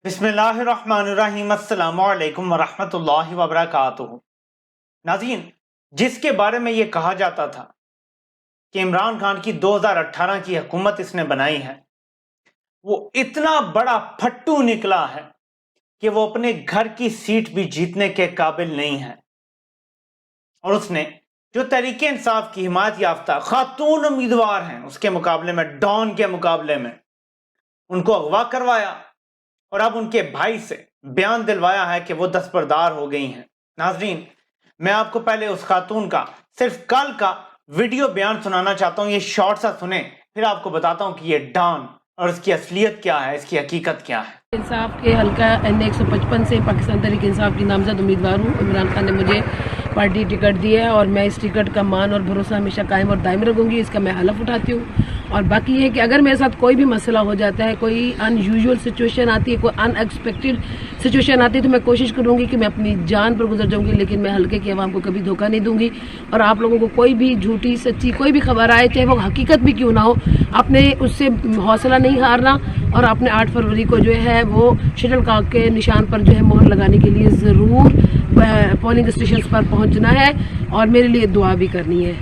بسم اللہ الرحمن الرحیم۔ السلام علیکم ورحمۃ اللہ وبرکاتہ۔ ناظرین، جس کے بارے میں یہ کہا جاتا تھا کہ عمران خان کی 2018 کی حکومت اس نے بنائی ہے، وہ اتنا بڑا پھٹو نکلا ہے کہ وہ اپنے گھر کی سیٹ بھی جیتنے کے قابل نہیں ہے، اور اس نے جو تحریک انصاف کی حمایت یافتہ خاتون امیدوار ہیں اس کے مقابلے میں، ڈان کے مقابلے میں، ان کو اغوا کروایا اور اب ان کے بھائی سے بیان دلوایا ہے کہ وہ دستبردار ہو گئی ہیں۔ ناظرین، میں آپ کو پہلے اس خاتون کا صرف کل کا ویڈیو بیان سنانا چاہتا ہوں، یہ شارٹ سا سنیں، پھر آپ کو بتاتا ہوں کہ یہ ڈان اور اس کی اصلیت کیا ہے، اس کی حقیقت کیا ہے۔ انصاف کے حلقہ N155 سے پاکستان تحریک انصاف کی نامزد امیدوار ہوں۔ عمران خان نے مجھے پارٹی ٹکٹ دی ہے اور میں اس ٹکٹ کا مان اور بھروسہ ہمیشہ قائم اور دائم رکھوں گی، اس کا میں حلف اٹھاتی ہوں۔ اور باقی یہ ہے کہ اگر میرے ساتھ کوئی بھی مسئلہ ہو جاتا ہے، کوئی ان یوزول سچویشن آتی ہے، کوئی ان ایکسپیکٹڈ سچویشن آتی ہے، تو میں کوشش کروں گی کہ میں اپنی جان پر گزر جاؤں گی، لیکن میں حلقے کی عوام کو کبھی دھوکہ نہیں دوں گی۔ اور آپ لوگوں کو کوئی بھی جھوٹی سچی کوئی بھی خبر آئے، چاہے وہ حقیقت بھی کیوں نہ ہو، آپ نے اس سے حوصلہ نہیں ہارنا، اور آپ نے 8 فروری کو جو ہے وہ شٹل کاک کے نشان پر جو ہے مہر لگانے کے لیے ضرور پولنگ اسٹیشنز پر پہنچنا ہے اور میرے لیے دعا بھی کرنی ہے۔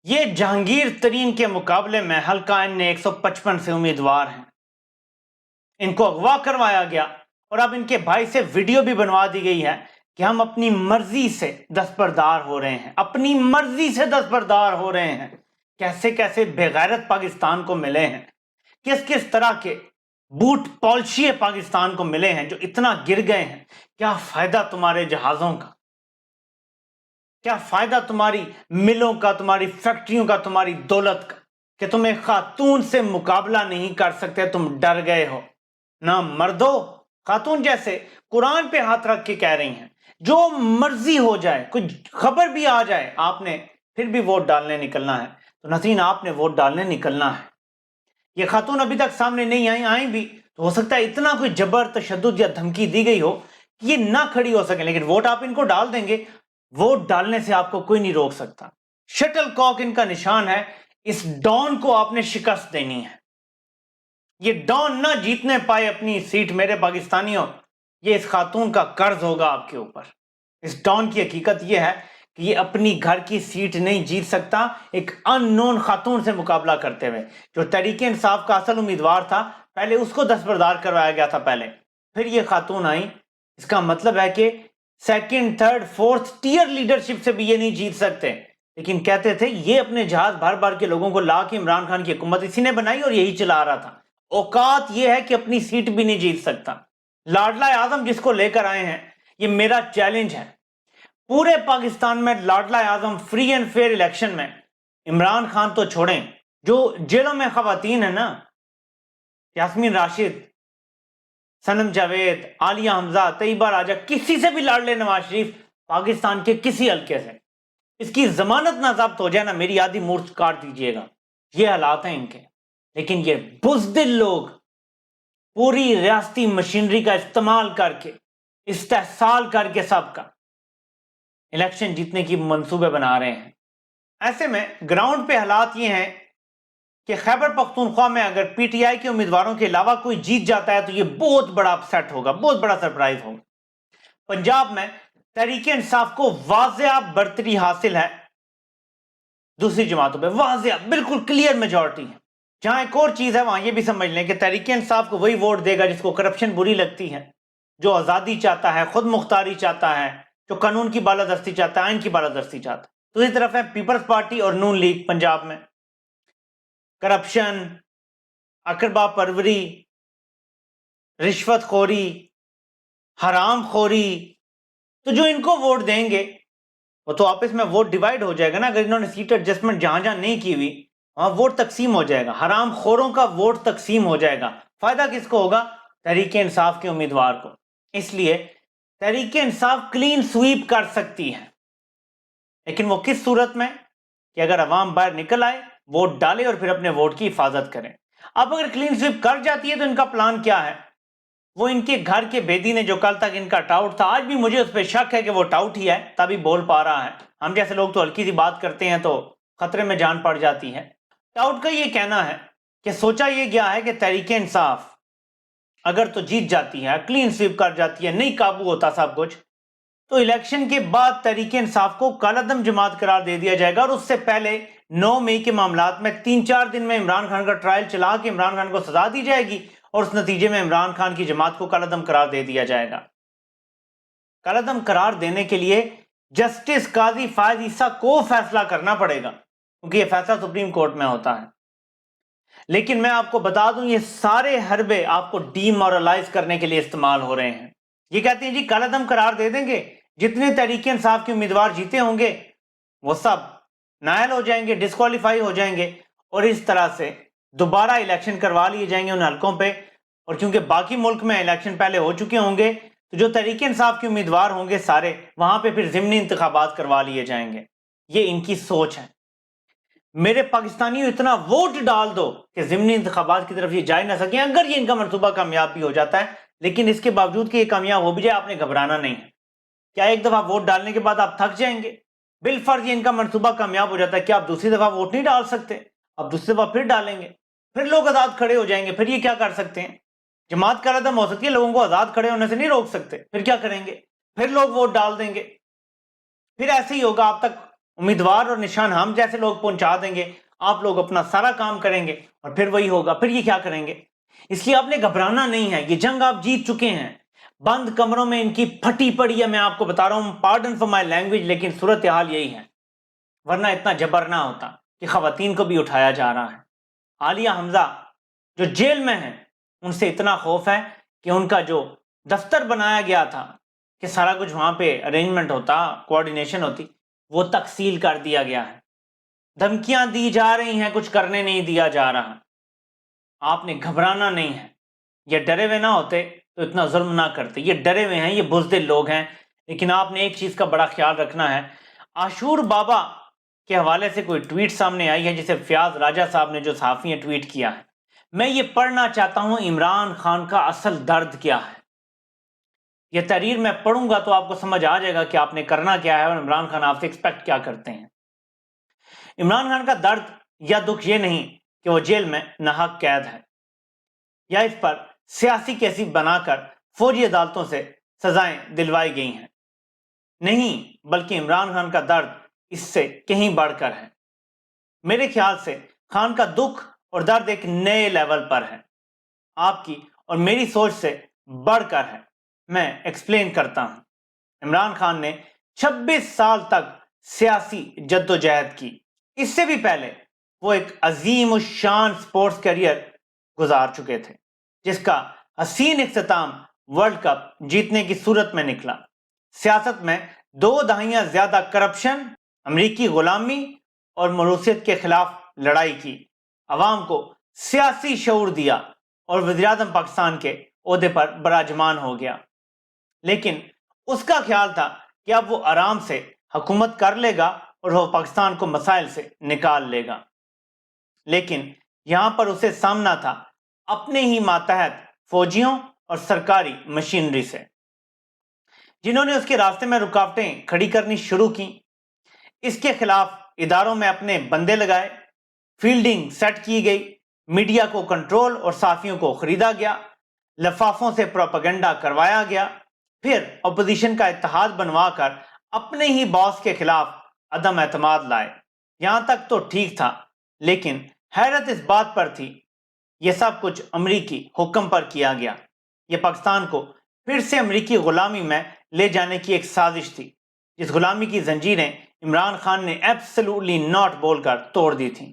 یہ جہانگیر ترین کے مقابلے میں حلقہ N155 سے امیدوار ہیں، ان کو اغوا کروایا گیا اور اب ان کے بھائی سے ویڈیو بھی بنوا دی گئی ہے کہ ہم اپنی مرضی سے دستبردار ہو رہے ہیں، اپنی مرضی سے دستبردار ہو رہے ہیں۔ کیسے کیسے بے غیرت پاکستان کو ملے ہیں، کس کس طرح کے بوٹ پالشیے پاکستان کو ملے ہیں جو اتنا گر گئے ہیں۔ کیا فائدہ تمہارے جہازوں کا، کیا فائدہ تمہاری ملوں کا، تمہاری فیکٹریوں کا، تمہاری دولت کا، کہ تم ایک خاتون سے مقابلہ نہیں کر سکتے، تم ڈر گئے ہو۔ نہ مردو، خاتون جیسے قرآن پہ ہاتھ رکھ کے کہہ رہی ہیں جو مرضی ہو جائے، کچھ خبر بھی آ جائے، آپ نے پھر بھی ووٹ ڈالنے نکلنا ہے۔ تو ناظرین، آپ نے ووٹ ڈالنے نکلنا ہے۔ یہ خاتون ابھی تک سامنے نہیں آئیں بھی تو ہو سکتا ہے اتنا کوئی جبر، تشدد یا دھمکی دی گئی ہو کہ یہ نہ کھڑی ہو سکے، لیکن ووٹ آپ ان کو ڈال دیں گے، ووٹ ڈالنے سے آپ کو کوئی نہیں روک سکتا۔ شٹل کاک ان کا نشان ہے، اس ڈان کو آپ نے شکست دینی ہے۔ یہ ڈان نہ جیتنے پائے اپنی سیٹ، میرے پاکستانیوں، یہ اس خاتون کا قرض ہوگا آپ کے اوپر۔ اس ڈان کی حقیقت یہ ہے کہ یہ اپنی گھر کی سیٹ نہیں جیت سکتا ایک ان نون خاتون سے مقابلہ کرتے ہوئے۔ جو تحریک انصاف کا اصل امیدوار تھا، پہلے اس کو دستبردار کروایا گیا تھا پہلے، پھر یہ خاتون آئی۔ اس کا مطلب ہے کہ second, third, fourth tier leadership سے بھی یہ نہیں جیت سکتے، لیکن کہتے تھے یہ اپنے جہاز بھر بھر کے لوگوں کو لا کے عمران خان کی حکومت اسی نے بنائی اور یہی چلا رہا تھا۔ اوقات یہ ہے کہ اپنی سیٹ بھی نہیں جیت سکتا۔ لاڈلا اعظم جس کو لے کر آئے ہیں، یہ میرا چیلنج ہے، پورے پاکستان میں لاڈلا اعظم فری اینڈ فیئر الیکشن میں، عمران خان تو چھوڑیں، جو جیلوں میں خواتین ہیں نا، یاسمین راشد، سنم جاوید، عالیہ حمزہ، طیبہ راجہ، کسی سے بھی لڑ لے نواز شریف، پاکستان کے کسی حلقے سے، اس کی ضمانت نہ ضبط ہو جائے نا، میری آدھی مورچ کاٹ دیجئے گا۔ یہ حالات ہیں ان کے۔ لیکن یہ بزدل لوگ پوری ریاستی مشینری کا استعمال کر کے، استحصال کر کے سب کا الیکشن جیتنے کی منصوبے بنا رہے ہیں۔ ایسے میں گراؤنڈ پہ حالات یہ ہیں کہ خیبر پختونخوا میں اگر پی ٹی آئی کے امیدواروں کے علاوہ کوئی جیت جاتا ہے تو یہ بہت بڑا اپسیٹ ہوگا، بہت بڑا سرپرائز ہوگا۔ پنجاب میں تحریک انصاف کو واضح برتری حاصل ہے دوسری جماعتوں پہ، واضح بالکل کلیئر میجورٹی ہے۔ جہاں ایک اور چیز ہے وہاں یہ بھی سمجھ لیں کہ تحریک انصاف کو وہی ووٹ دے گا جس کو کرپشن بری لگتی ہے، جو آزادی چاہتا ہے، خود مختاری چاہتا ہے، جو قانون کی بالادستی چاہتا ہے، آئین کی بالادستی چاہتا ہے۔ دوسری طرف ہے پیپلز پارٹی اور نون لیگ پنجاب میں، کرپشن، اقربا پروری، رشوت خوری، حرام خوری، تو جو ان کو ووٹ دیں گے وہ تو آپس میں ووٹ ڈیوائیڈ ہو جائے گا نا۔ اگر انہوں نے سیٹ ایڈجسٹمنٹ جہاں جہاں نہیں کی ہوئی وہاں ووٹ تقسیم ہو جائے گا، حرام خوروں کا ووٹ تقسیم ہو جائے گا۔ فائدہ کس کو ہوگا؟ تحریک انصاف کے امیدوار کو۔ اس لیے تحریک انصاف کلین سویپ کر سکتی ہے، لیکن وہ کس صورت میں؟ کہ اگر عوام باہر نکل آئے، ووٹ ڈالے اور پھر اپنے ووٹ کی حفاظت کریں۔ اب اگر کلین سویپ کر جاتی ہے تو ان کا پلان کیا ہے؟ وہ ان کے گھر کے بیدی نے جو کل تک ان کا ٹاؤٹ تھا، آج بھی مجھے اس پہ شک ہے کہ وہ ٹاؤٹ ہی ہے تبھی بول پا رہا ہے۔ ہم جیسے لوگ تو ہلکی سی بات کرتے ہیں تو خطرے میں جان پڑ جاتی ہے۔ ٹاؤٹ کا یہ کہنا ہے کہ سوچا یہ گیا ہے کہ تحریک انصاف اگر تو جیت جاتی ہے، کلین سویپ کر جاتی ہے، نہیں قابو ہوتا سب کچھ، تو الیکشن کے بعد تحریک انصاف کو کالعدم جماعت قرار دے دیا جائے گا، اور اس سے پہلے 9 مئی کے معاملات میں 3-4 دن میں عمران خان کا ٹرائل چلا کے عمران خان کو سزا دی جائے گی، اور اس نتیجے میں عمران خان کی جماعت کو کالعدم قرار دے دیا جائے گا۔ کالعدم قرار دینے کے لیے جسٹس قاضی فائز عیسیٰ کو فیصلہ کرنا پڑے گا، کیونکہ یہ فیصلہ سپریم کورٹ میں ہوتا ہے۔ لیکن میں آپ کو بتا دوں، یہ سارے حربے آپ کو ڈی مورلائز کرنے کے لیے استعمال ہو رہے ہیں۔ یہ کہتے ہیں جی کالعدم قرار دے دیں گے، جتنے تحریک انصاف کے امیدوار جیتے ہوں گے وہ سب نائل ہو جائیں گے، ڈسکوالیفائی ہو جائیں گے، اور اس طرح سے دوبارہ الیکشن کروا لیے جائیں گے ان حلقوں پہ، اور کیونکہ باقی ملک میں الیکشن پہلے ہو چکے ہوں گے تو جو تحریک انصاف کے امیدوار ہوں گے سارے وہاں پہ پھر ضمنی انتخابات کروا لیے جائیں گے۔ یہ ان کی سوچ ہے۔ میرے پاکستانیوں اتنا ووٹ ڈال دو کہ ضمنی انتخابات کی طرف یہ جا نہ سکیں، اگر یہ ان کا منصوبہ کامیاب بھی ہو جاتا ہے، لیکن اس کے باوجود کہ یہ کامیاب ہو بھی جائے آپ نے گھبرانا نہیں ہے۔ کیا ایک دفعہ ووٹ ڈالنے کے بعد آپ تھک جائیں گے؟ بالفرض یہ ان کا منصوبہ کامیاب ہو جاتا ہے، کیا آپ دوسری دفعہ ووٹ نہیں ڈال سکتے؟ آپ دوسری دفعہ پھر ڈالیں گے، پھر لوگ آزاد کھڑے ہو جائیں گے، پھر یہ کیا کر سکتے ہیں؟ جماعت کالعدم ہو سکتی ہے، لوگوں کو آزاد کھڑے ہونے سے نہیں روک سکتے، پھر کیا کریں گے؟ پھر لوگ ووٹ ڈال دیں گے، پھر ایسے ہی ہوگا، آپ تک امیدوار اور نشان ہم جیسے لوگ پہنچا دیں گے، آپ لوگ اپنا سارا کام کریں گے، اور پھر وہی ہوگا، پھر یہ کیا کریں گے؟ اس لیے آپ نے گھبرانا نہیں ہے، یہ جنگ آپ جیت چکے ہیں۔ بند کمروں میں ان کی پھٹی پڑی ہے، میں آپ کو بتا رہا ہوں، پارڈن فار مائی لینگویج، لیکن صورتحال یہی ہے، ورنہ اتنا جبر نہ ہوتا کہ خواتین کو بھی اٹھایا جا رہا ہے۔ عالیہ حمزہ جو جیل میں ہیں، ان سے اتنا خوف ہے کہ ان کا جو دفتر بنایا گیا تھا کہ سارا کچھ وہاں پہ ارینجمنٹ ہوتا، کوارڈینیشن ہوتی، وہ تکسیل کر دیا گیا ہے۔ دھمکیاں دی جا رہی ہیں، کچھ کرنے نہیں دیا جا رہا۔ آپ نے گھبرانا نہیں ہے، یہ ڈرے ہوئے نہ ہوتے تو اتنا ظلم نہ کرتے، یہ ڈرے ہوئے ہیں، یہ بزدل لوگ ہیں۔ لیکن آپ نے ایک چیز کا بڑا خیال رکھنا ہے، عاشور بابا کے حوالے سے کوئی ٹویٹ سامنے آئی ہے جسے فیاض راجہ صاحب نے جو صحافی ہیں ٹویٹ کیا ہے، میں یہ پڑھنا چاہتا ہوں عمران خان کا اصل درد کیا ہے۔ یہ تحریر میں پڑھوں گا تو آپ کو سمجھ آ جائے گا کہ آپ نے کرنا کیا ہے اور عمران خان آپ سے ایکسپیکٹ کیا کرتے ہیں۔ عمران خان کا درد یا دکھ یہ نہیں کہ وہ جیل میں ناحق قید ہے، یا اس پر سیاسی کیسی بنا کر فوجی عدالتوں سے سزائیں دلوائی گئی ہیں، نہیں، بلکہ عمران خان کا درد اس سے کہیں بڑھ کر ہے۔ میرے خیال سے خان کا دکھ اور درد ایک نئے لیول پر ہے، آپ کی اور میری سوچ سے بڑھ کر ہے۔ میں ایکسپلین کرتا ہوں۔ عمران خان نے 26 سال تک سیاسی جدوجہد کی، اس سے بھی پہلے وہ ایک عظیم الشان سپورٹس کیریئر گزار چکے تھے، جس کا حسین اختتام ورلڈ کپ جیتنے کی صورت میں نکلا۔ سیاست میں 2 دہائیاں زیادہ کرپشن، امریکی غلامی اور موروثیت کے خلاف لڑائی کی، عوام کو سیاسی شعور دیا اور وزیراعظم پاکستان کے عہدے پر براجمان ہو گیا۔ لیکن اس کا خیال تھا کہ اب وہ آرام سے حکومت کر لے گا اور وہ پاکستان کو مسائل سے نکال لے گا، لیکن یہاں پر اسے سامنا تھا اپنے ہی ماتحت فوجیوں اور سرکاری مشینری سے، جنہوں نے اس کے راستے میں رکاوٹیں کھڑی کرنی شروع کی۔ اس کے خلاف اداروں میں اپنے بندے لگائے، فیلڈنگ سیٹ کی گئی، میڈیا کو کنٹرول اور صحافیوں کو خریدا گیا، لفافوں سے پروپیگنڈا کروایا گیا، پھر اپوزیشن کا اتحاد بنوا کر اپنے ہی باس کے خلاف عدم اعتماد لائے۔ یہاں تک تو ٹھیک تھا، لیکن حیرت اس بات پر تھی، یہ سب کچھ امریکی حکم پر کیا گیا۔ یہ پاکستان کو پھر سے امریکی غلامی میں لے جانے کی ایک سازش تھی، جس غلامی کی زنجیریں عمران خان نے ایبسلوٹلی ناٹ بول کر توڑ دی تھیں۔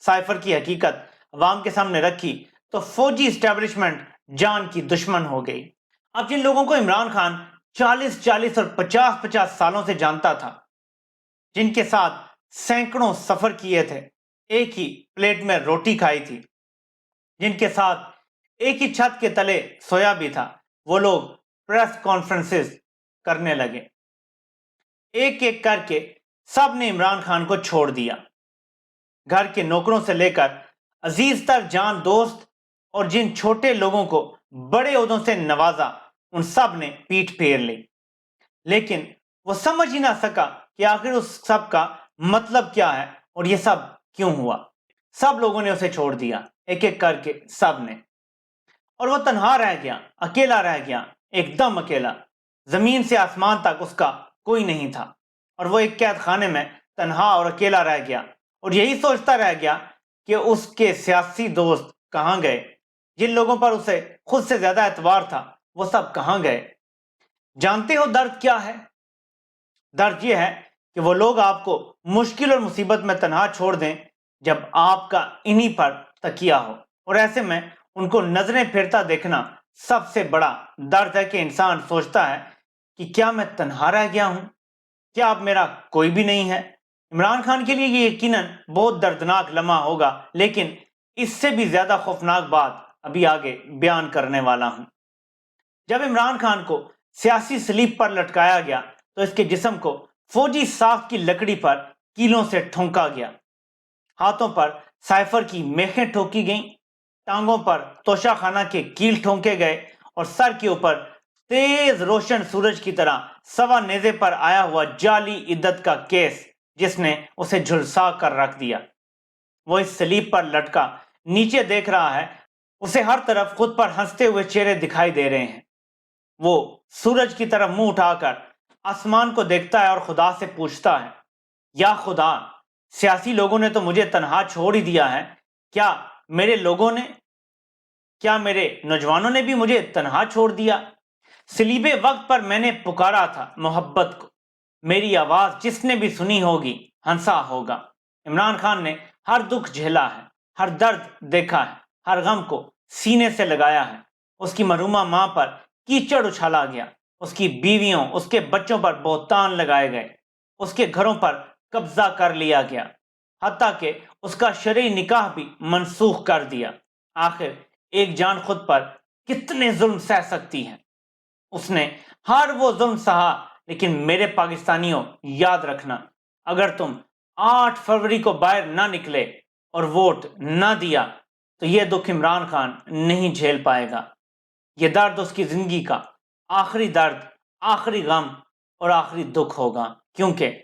سائفر کی حقیقت عوام کے سامنے رکھی تو فوجی اسٹیبلشمنٹ جان کی دشمن ہو گئی۔ اب جن لوگوں کو عمران خان 40 اور 50 سالوں سے جانتا تھا، جن کے ساتھ سینکڑوں سفر کیے تھے، ایک ہی پلیٹ میں روٹی کھائی تھی، جن کے ساتھ ایک ہی چھت کے تلے سویا بھی تھا، وہ لوگ پریس کانفرنسز کرنے لگے۔ ایک ایک کر کے سب نے عمران خان کو چھوڑ دیا، گھر کے نوکروں سے لے کر عزیز تر جان دوست اور جن چھوٹے لوگوں کو بڑے عہدوں سے نوازا، ان سب نے پیٹھ پھیر لی۔ لیکن وہ سمجھ ہی نہ سکا کہ آخر اس سب کا مطلب کیا ہے اور یہ سب کیوں ہوا۔ سب لوگوں نے اسے چھوڑ دیا، ایک ایک کر کے سب نے۔ اور وہ تنہا رہ گیا، اکیلا رہ گیا، ایک دم اکیلا۔ زمین سے آسمان تک اس کا کوئی نہیں تھا، اور وہ ایک قید خانے میں تنہا اور اکیلا رہ گیا، اور یہی سوچتا رہ گیا کہ اس کے سیاسی دوست کہاں گئے، جن لوگوں پر اسے خود سے زیادہ اعتبار تھا وہ سب کہاں گئے۔ جانتے ہو درد کیا ہے؟ درد یہ ہے کہ وہ لوگ آپ کو مشکل اور مصیبت میں تنہا چھوڑ دیں جب آپ کا انہی پر تکیہ ہو، اور ایسے میں ان کو نظریں پھرتا دیکھنا سب سے بڑا درد ہے کہ انسان سوچتا ہے کہ کیا میں تنہا رہ گیا ہوں، کیا اب میرا کوئی بھی نہیں ہے۔ عمران خان کے لیے یہ یقیناً بہت دردناک لمحہ ہوگا، لیکن اس سے بھی زیادہ خوفناک بات ابھی آگے بیان کرنے والا ہوں۔ جب عمران خان کو سیاسی سلیب پر لٹکایا گیا تو اس کے جسم کو فوجی ساخت کی لکڑی پر کیلوں سے ٹھونکا گیا، ہاتھوں پر سائفر کی میخیں ٹھوکی گئیں، ٹانگوں پر توشہ خانہ کے کیل ٹھونکے گئے، اور سر کے اوپر تیز روشن سورج کی طرح سوا نیزے پر آیا ہوا جعلی عدت کا کیس جس نے اسے جھلسا کر رکھ دیا۔ وہ اس سلیب پر لٹکا نیچے دیکھ رہا ہے، اسے ہر طرف خود پر ہنستے ہوئے چہرے دکھائی دے رہے ہیں۔ وہ سورج کی طرف منہ اٹھا کر آسمان کو دیکھتا ہے اور خدا سے پوچھتا ہے، یا خدا، سیاسی لوگوں نے تو مجھے تنہا چھوڑ ہی دیا ہے، کیا میرے لوگوں نے، کیا میرے نوجوانوں نے بھی مجھے تنہا چھوڑ دیا؟ سلیب وقت پر میں نے پکارا تھا محبت کو، میری آواز جس نے بھی سنی ہوگی ہنسا ہوگا۔ عمران خان نے ہر دکھ جھیلا ہے، ہر درد دیکھا ہے، ہر غم کو سینے سے لگایا ہے۔ اس کی مرحومہ ماں پر کیچڑ اچھالا گیا، اس کی بیویوں، اس کے بچوں پر بہتان لگائے گئے، اس کے گھروں پر قبضہ کر لیا گیا، حتیٰ کہ اس کا شرعی نکاح بھی منسوخ کر دیا۔ آخر ایک جان خود پر کتنے ظلم سہ سکتی ہے؟ اس نے ہر وہ ظلم سہا، لیکن میرے پاکستانیوں یاد رکھنا، اگر تم 8 فروری کو باہر نہ نکلے اور ووٹ نہ دیا تو یہ دکھ عمران خان نہیں جھیل پائے گا۔ یہ درد اس کی زندگی کا آخری درد، آخری غم اور آخری دکھ ہوگا، کیونکہ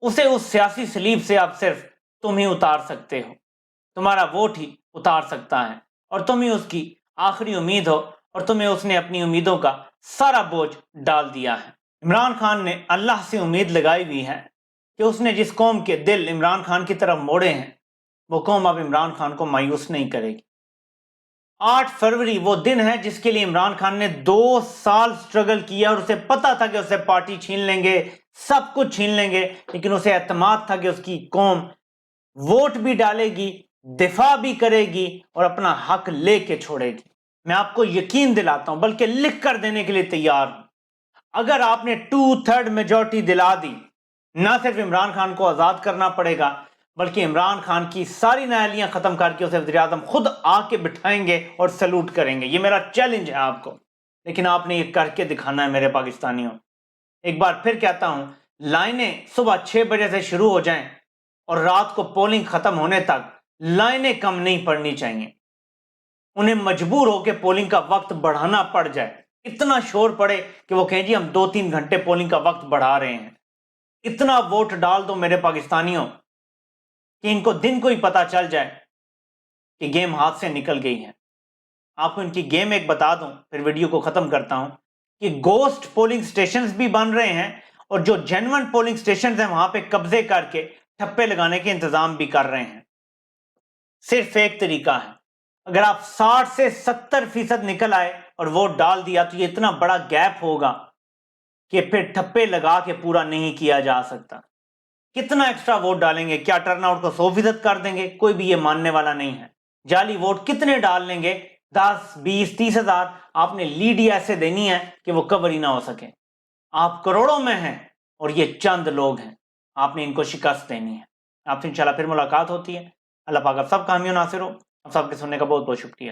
اسے اس سیاسی سلیب سے اب صرف تم ہی اتار سکتے ہو، تمہارا ووٹ ہی اتار سکتا ہے، اور تم ہی اس کی آخری امید ہو، اور تمہیں اس نے اپنی امیدوں کا سارا بوجھ ڈال دیا ہے۔ عمران خان نے اللہ سے امید لگائی ہوئی ہے کہ اس نے جس قوم کے دل عمران خان کی طرف موڑے ہیں وہ قوم اب عمران خان کو مایوس نہیں کرے گی۔ 8 فروری وہ دن ہے جس کے لیے عمران خان نے 2 سال سٹرگل کیا، اور اسے پتا تھا کہ اسے پارٹی چھین لیں گے، سب کچھ چھین لیں گے، لیکن اسے اعتماد تھا کہ اس کی قوم ووٹ بھی ڈالے گی، دفاع بھی کرے گی اور اپنا حق لے کے چھوڑے گی۔ میں آپ کو یقین دلاتا ہوں، بلکہ لکھ کر دینے کے لیے تیار ہوں، اگر آپ نے 2/3 میجورٹی دلا دی، نہ صرف عمران خان کو آزاد کرنا پڑے گا بلکہ عمران خان کی ساری نااہلیاں ختم کر کے اسے وزیر اعظم خود آ کے بٹھائیں گے اور سلوٹ کریں گے۔ یہ میرا چیلنج ہے آپ کو، لیکن آپ نے یہ کر کے دکھانا ہے میرے پاکستانیوں۔ ایک بار پھر کہتا ہوں، لائنیں صبح 6 بجے سے شروع ہو جائیں اور رات کو پولنگ ختم ہونے تک لائنیں کم نہیں پڑنی چاہیے، انہیں مجبور ہو کے پولنگ کا وقت بڑھانا پڑ جائے، اتنا شور پڑے کہ وہ کہیں جی ہم 2-3 گھنٹے پولنگ کا وقت بڑھا رہے ہیں۔ اتنا ووٹ ڈال دو میرے پاکستانیوں کہ ان کو دن کو ہی پتا چل جائے کہ گیم ہاتھ سے نکل گئی ہے۔ آپ کو ان کی گیم ایک بتا دوں، پھر ویڈیو کو ختم کرتا ہوں، کہ گوسٹ پولنگ سٹیشنز بھی بن رہے ہیں، اور جو جینون پولنگ سٹیشنز ہیں وہاں پہ قبضے کر کے ٹھپے لگانے کے انتظام بھی کر رہے ہیں۔ صرف ایک طریقہ ہے، اگر آپ 60 سے 70% نکل آئے اور ووٹ ڈال دیا تو یہ اتنا بڑا گیپ ہوگا کہ پھر ٹھپے لگا کے پورا نہیں کیا جا سکتا۔ کتنا ایکسٹرا ووٹ ڈالیں گے؟ کیا ٹرن آؤٹ کو 100% کر دیں گے؟ کوئی بھی یہ ماننے والا نہیں ہے۔ جعلی ووٹ کتنے ڈال لیں گے؟ 10, 20, 30 ہزار؟ آپ نے لیڈ ہی ایسے دینی ہے کہ وہ کور ہی نہ ہو سکے۔ آپ کروڑوں میں ہیں اور یہ چند لوگ ہیں، آپ نے ان کو شکست دینی ہے۔ آپ سے انشاءاللہ پھر ملاقات ہوتی ہے۔ اللہ پاک آپ سب کا حامی و ناصر ہو۔ آپ سب کے سننے کا بہت بہت شکریہ۔